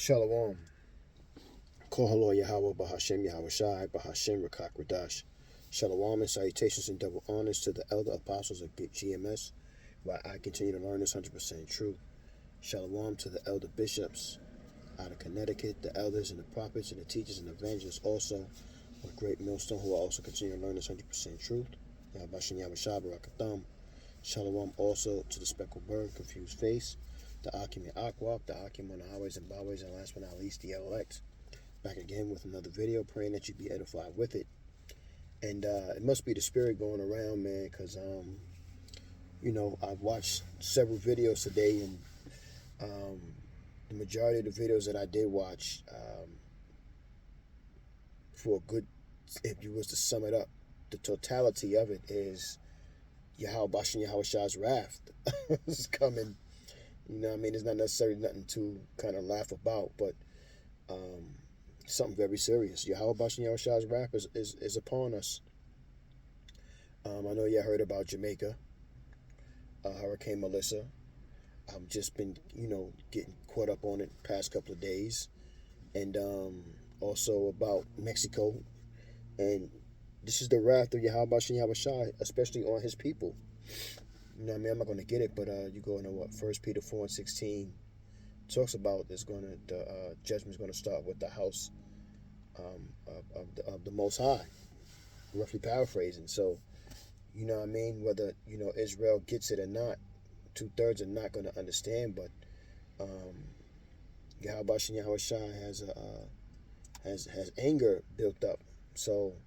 Shalom. Kohalo Yahweh Bahashem Yahweh Shai Bahashem Rakak Radash. Shalom and salutations and double honors to the elder apostles of GMS, where I continue to learn this 100% truth. Shalom to the elder bishops out of Connecticut, the elders and the prophets and the teachers and evangelists also of Great Millstone, who are also continue to learn this 100% truth. Bahashem Yahweh Shai Barakatham. Shalom also to the speckled bird, confused face, the Akim and Akwab, the Akim on the highways and byways, and last but not least, the elect. Back again with another video, praying that you be edified with it. And it must be the spirit going around, man, because, I've watched several videos today, and the majority of the videos that I did watch, for a good, if you was to sum it up, the totality of it is Yahweh Bashan Yahweh Shah's wrath is coming. You know what I mean? It's not necessarily nothing to kind of laugh about, but something very serious. Yahweh Bashan Yahweh Shah's wrath is upon us. I know y'all heard about Jamaica, Hurricane Melissa. I've just been, getting caught up on it the past couple of days. And also about Mexico. And this is the wrath of Yahweh Bashan Yahweh Shah, especially on his people. You know what I mean? I'm not going to get it, but you go into what? 1 Peter 4:16 talks about the judgment's going to start with the house of the Most High, roughly paraphrasing. So, you know what I mean? Whether, Israel gets it or not, 2/3 are not going to understand, but Yahweh Bashan Yahweh Shah has anger built up. So,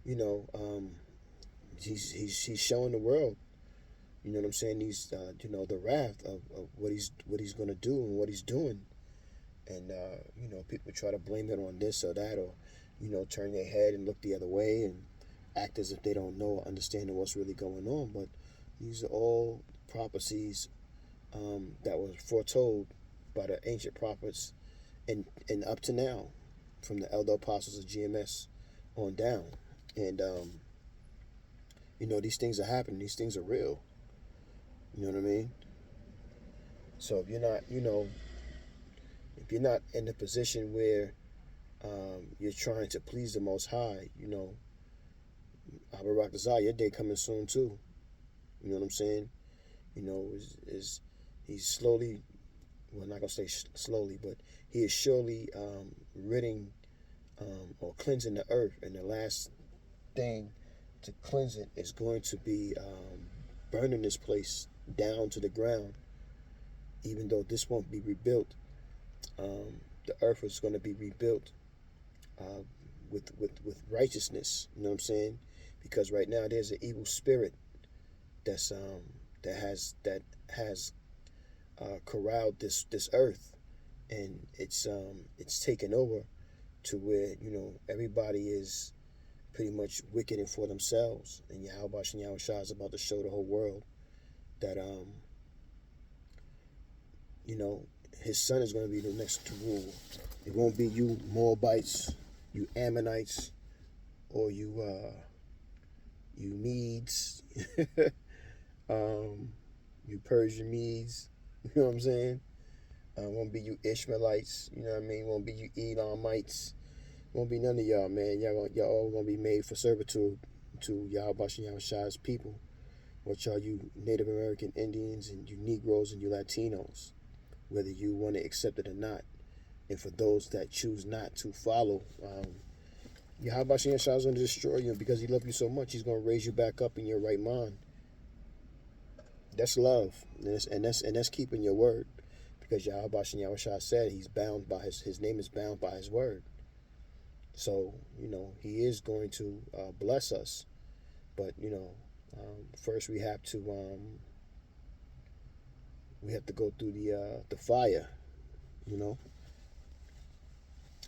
he's showing the world, you know what I'm saying, he's the wrath of what he's going to do and what he's doing. And people try to blame it on this or that, or turn their head and look the other way and act as if they don't know or understand what's really going on. But these are all prophecies that was foretold by the ancient prophets and up to now, from the elder apostles of GMS on down. And these things are happening. These things are real. You know what I mean? So if you're not in a position where you're trying to please the Most High, Abarakazah, your day coming soon too. You know what I'm saying? He's slowly, well, I'm not gonna say slowly, but he is surely ridding or cleansing the earth, and the last thing to cleanse it is going to be burning this place down to the ground. Even though this won't be rebuilt, the earth is going to be rebuilt with righteousness. You know what I'm saying? Because right now there's an evil spirit that has corralled this earth, and it's taken over to where everybody is pretty much wicked and for themselves. And Yahweh Bashan Yahweh Shah is about to show the whole world that his son is going to be the next to rule. It won't be you Moabites, you Ammonites, or you Medes, you Persian Medes. You know what I'm saying? Won't be you Ishmaelites. You know what I mean? Won't be you Elamites. Won't be none of y'all, man. Y'all all gonna be made for servitude to Yahweh Bashan Yahweh Shah's people, which are you Native American Indians and you Negroes and you Latinos, whether you want to accept it or not. And for those that choose not to follow, Yahweh Bashan Yahweh Shah is going to destroy you, because he loves you so much. He's going to raise you back up in your right mind. That's love, and that's keeping your word, because Yahweh Bashan Yahweh Shah said he's bound by his name is bound by his word. So he is going to bless us, but first we have to go through the fire.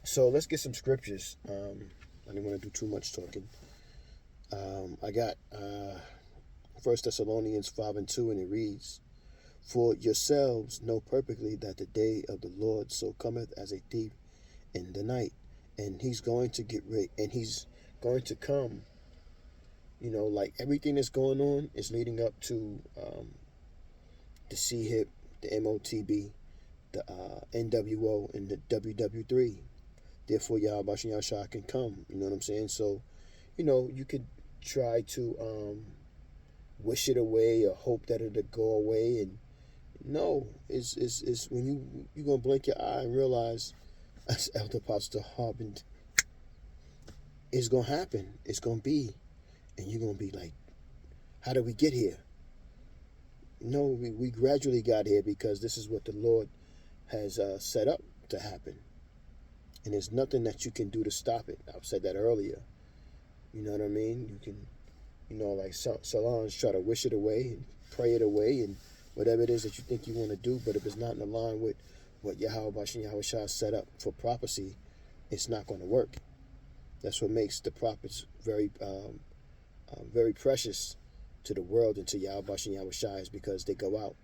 So let's get some scriptures. I didn't want to do too much talking. I got 1 Thessalonians 5:2, and it reads, "For yourselves know perfectly that the day of the Lord so cometh as a thief in the night." And he's going to get rid, and he's going to come. Like everything that's going on is leading up to the CHIP, the MOTB, the NWO and the WW3. Therefore, Yahweh Shem Yahushua can come. You know what I'm saying? So, you could try to wish it away or hope that it'll go away. And no, it's when you're going to blink your eye and realize, as Elder Apostle Harbin, it's going to happen. It's going to be. And you're going to be like, how did we get here? No, we gradually got here because this is what the Lord has set up to happen. And there's nothing that you can do to stop it. I've said that earlier. You know what I mean? You can, like Solange, try to wish it away and pray it away and whatever it is that you think you want to do. But if it's not in line with what Yahweh Bashem Yahushua set up for prophecy, it's not going to work. That's what makes the prophets very, very precious to the world and to Yahweh Bashem Yahushua, is because they go out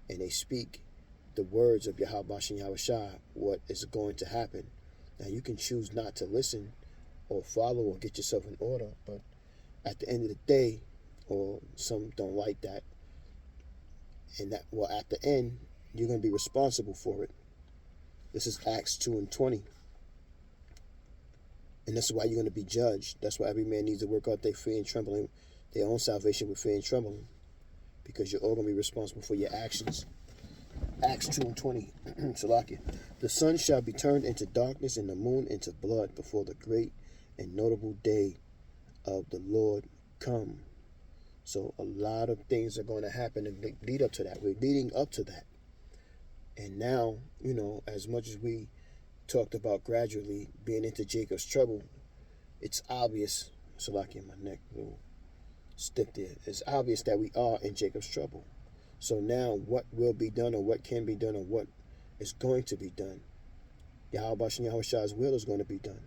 and they speak the words of Yahweh Bashem Yahushua, what is going to happen. Now, you can choose not to listen or follow or get yourself in order, but at the end of the day, or some don't like that, and that, well, at the end, you're going to be responsible for it. This is Acts 2:20. And that's why you're going to be judged. That's why every man needs to work out their fear and trembling, their own salvation with fear and trembling, because you're all going to be responsible for your actions. Acts 2:20. Salakia. The sun shall be turned into darkness and the moon into blood before the great and notable day of the Lord come. So a lot of things are going to happen and lead up to that. We're leading up to that. And now, as much as we talked about gradually being into Jacob's trouble, it's obvious. Salakia, my neck a little stiff there. It's obvious that we are in Jacob's trouble. So now what will be done, or what can be done, or what is going to be done? Yahweh Bashem Yahushua's will is going to be done.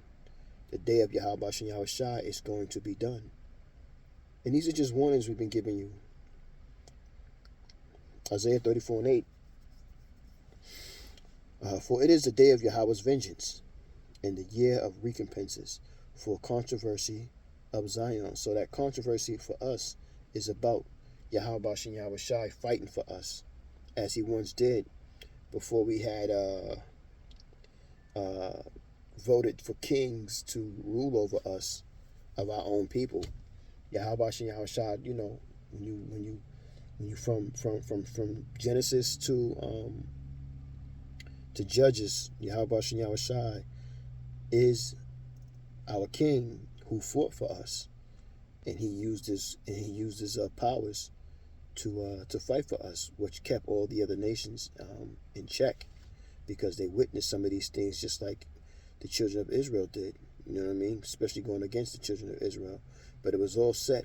The day of Yahweh Bashem Yahushua is going to be done. And these are just warnings we've been giving you. Isaiah 34:8. For it is the day of Yahweh's vengeance, and the year of recompenses, for controversy of Zion. So that controversy for us is about Yahweh Bashem Yahushua fighting for us, as he once did before we had voted for kings to rule over us of our own people. Yahweh Bashem Yahushua, when you from Genesis to Judges, Yahweh Bashem Yahushua is our king who fought for us, and he used his powers to fight for us, which kept all the other nations in check, because they witnessed some of these things just like the children of Israel did. You know what I mean? Especially going against the children of Israel. But it was all set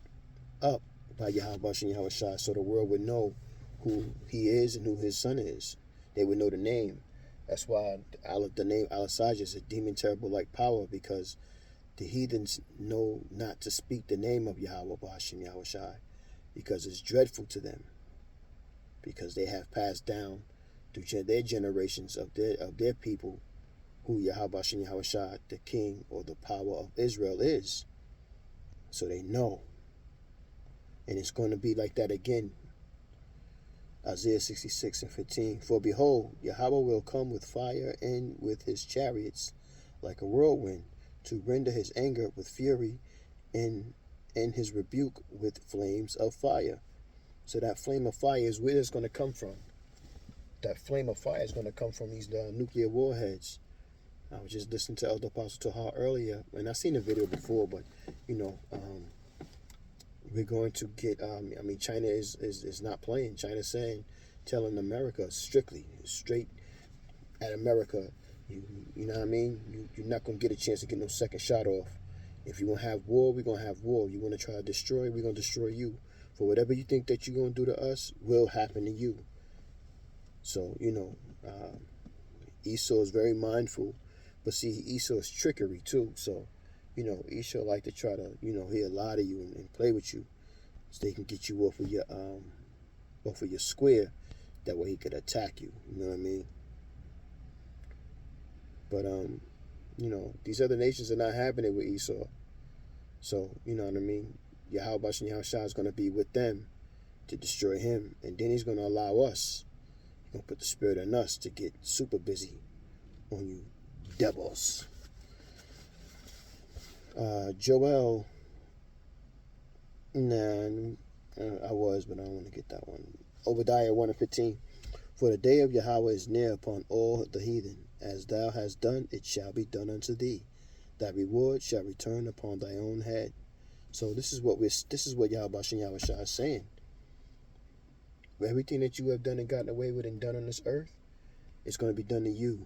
up by Yahweh Bashem Yahushua, so the world would know who he is and who his son is. They would know the name. That's why the name Al-Asaj is a demon terrible like power, because the heathens know not to speak the name of Yahweh Bashem Yahushua, because it's dreadful to them, because they have passed down through their generations of their people who Yahweh Bashem Yahushua, the king or the power of Israel, is. So they know. And it's going to be like that again. Isaiah 66:15. For behold, Yahweh will come with fire and with his chariots like a whirlwind, to render his anger with fury and his rebuke with flames of fire. So that flame of fire is where it's going to come from. That flame of fire is going to come from these nuclear warheads. I was just listening to Elder Apostle Tahar earlier, and I've seen the video before, but we're going to get, China is not playing. China's telling America straight at America, you know what I mean? You're not going to get a chance to get no second shot off. If you want to have war, we're going to have war. You want to try to destroy, we're going to destroy you. For whatever you think that you're going to do to us will happen to you. So, Esau is very mindful. But see, Esau's trickery too. So, Esau like to try to, he'll lie to you and play with you, so they can get you off of your square. That way he could attack you. You know what I mean? But these other nations are not having it with Esau. So, you know what I mean? Yahweh Bashem Yahushua is going to be with them to destroy him, and then he's going to allow us. He'll put the spirit in us to get super busy on you devils. Joel, I was, but I don't want to get that one. Obadiah 1:15. For the day of Yahweh is near upon all the heathen. As thou hast done, it shall be done unto thee. Thy reward shall return upon thy own head. So this is what Yahweh Shem Yahweh Shai is saying. Everything that you have done and gotten away with and done on this earth, it's going to be done to you.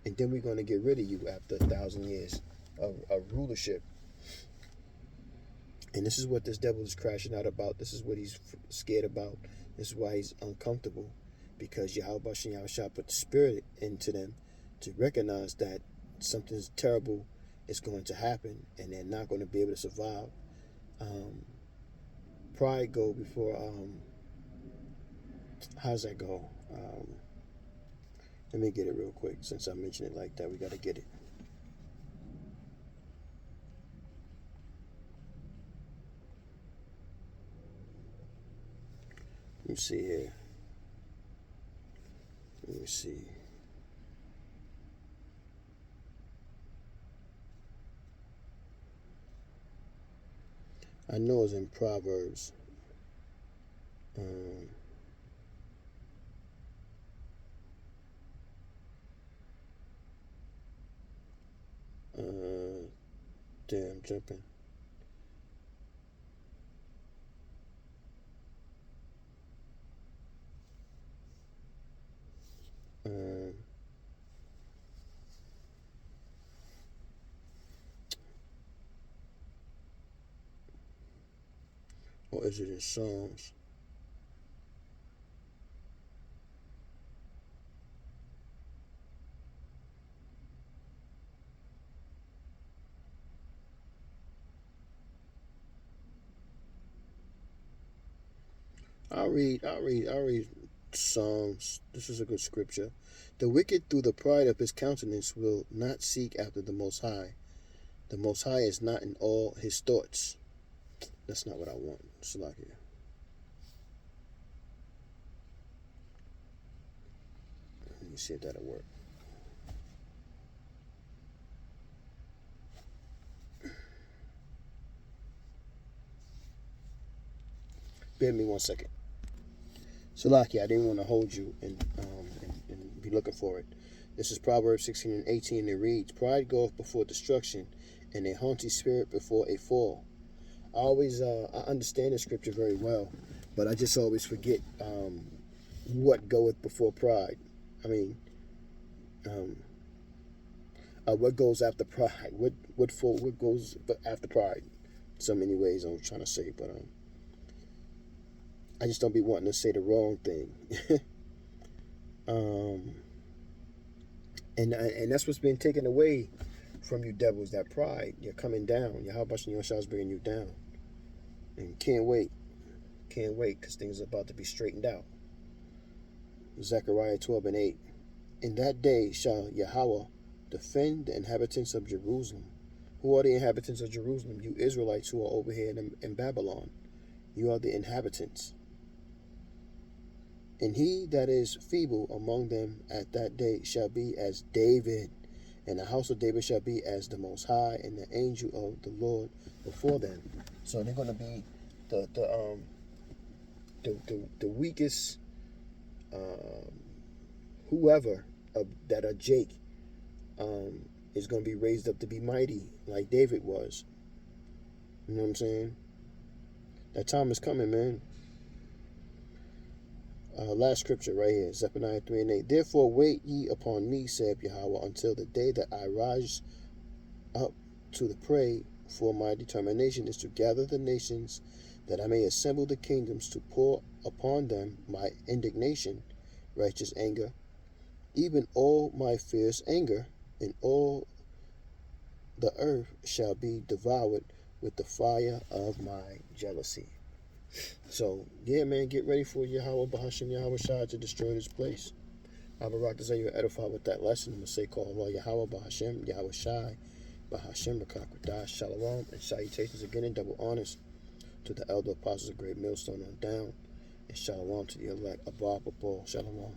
And then we're going to get rid of you after 1,000 years of rulership. And this is what this devil is crashing out about. This is what he's scared about. This is why he's uncomfortable. Because Yahweh Shem Yahweh Shai put the spirit into them to recognize that something terrible is going to happen and they're not going to be able to survive. Pride go before, how's that go? Let me get it real quick. Since I mentioned it like that, we got to get it. Let me see here. Let me see. I know it's in Proverbs. Damn, jumping. Or is it in Psalms? I'll read Psalms. This is a good scripture. The wicked through the pride of his countenance will not seek after the Most High. The Most High is not in all his thoughts. That's not what I want. Salakia. Let me see if that'll work. Bear me 1 second. Salakia, I didn't want to hold you and be looking for it. This is Proverbs 16:18. It reads, Pride goeth before destruction, and a haughty spirit before a fall. I understand the scripture very well, but I just always forget what goeth before pride. I mean, what goes after pride? What goes after pride? So many ways I'm trying to say, but I just don't be wanting to say the wrong thing. And that's what's been taken away from you devils, that pride. You're coming down. Yahweh Shem Yahweh Shai is bringing you down. And can't wait, because things are about to be straightened out. Zechariah 12:8. In that day shall Yahweh defend the inhabitants of Jerusalem. Who are the inhabitants of Jerusalem? You Israelites who are over here in Babylon. You are the inhabitants. And he that is feeble among them at that day shall be as David, and the house of David shall be as the Most High, and the angel of the Lord before them. So they're going to be the weakest, whoever that are Jake, is going to be raised up to be mighty like David was. You know what I'm saying? That time is coming, man. Last scripture right here, Zephaniah 3:8. Therefore wait ye upon me, saith Yahweh, until the day that I rise up to the prey, for my determination is to gather the nations, that I may assemble the kingdoms, to pour upon them my indignation, righteous anger, even all my fierce anger, and all the earth shall be devoured with the fire of my jealousy. So, yeah, man, get ready for Yahweh Bahashim Yahweh Shai to destroy this place. I will rock to say you're edified with that lesson. I'm going to say, call Allah Yahweh Bahashim Yahweh Shai Bahashim Rakakwadash Shalom, and salutations again in double honors to the elder apostles of Great Millstone on down. And shalom to the elect. Abba, Paul, shalom.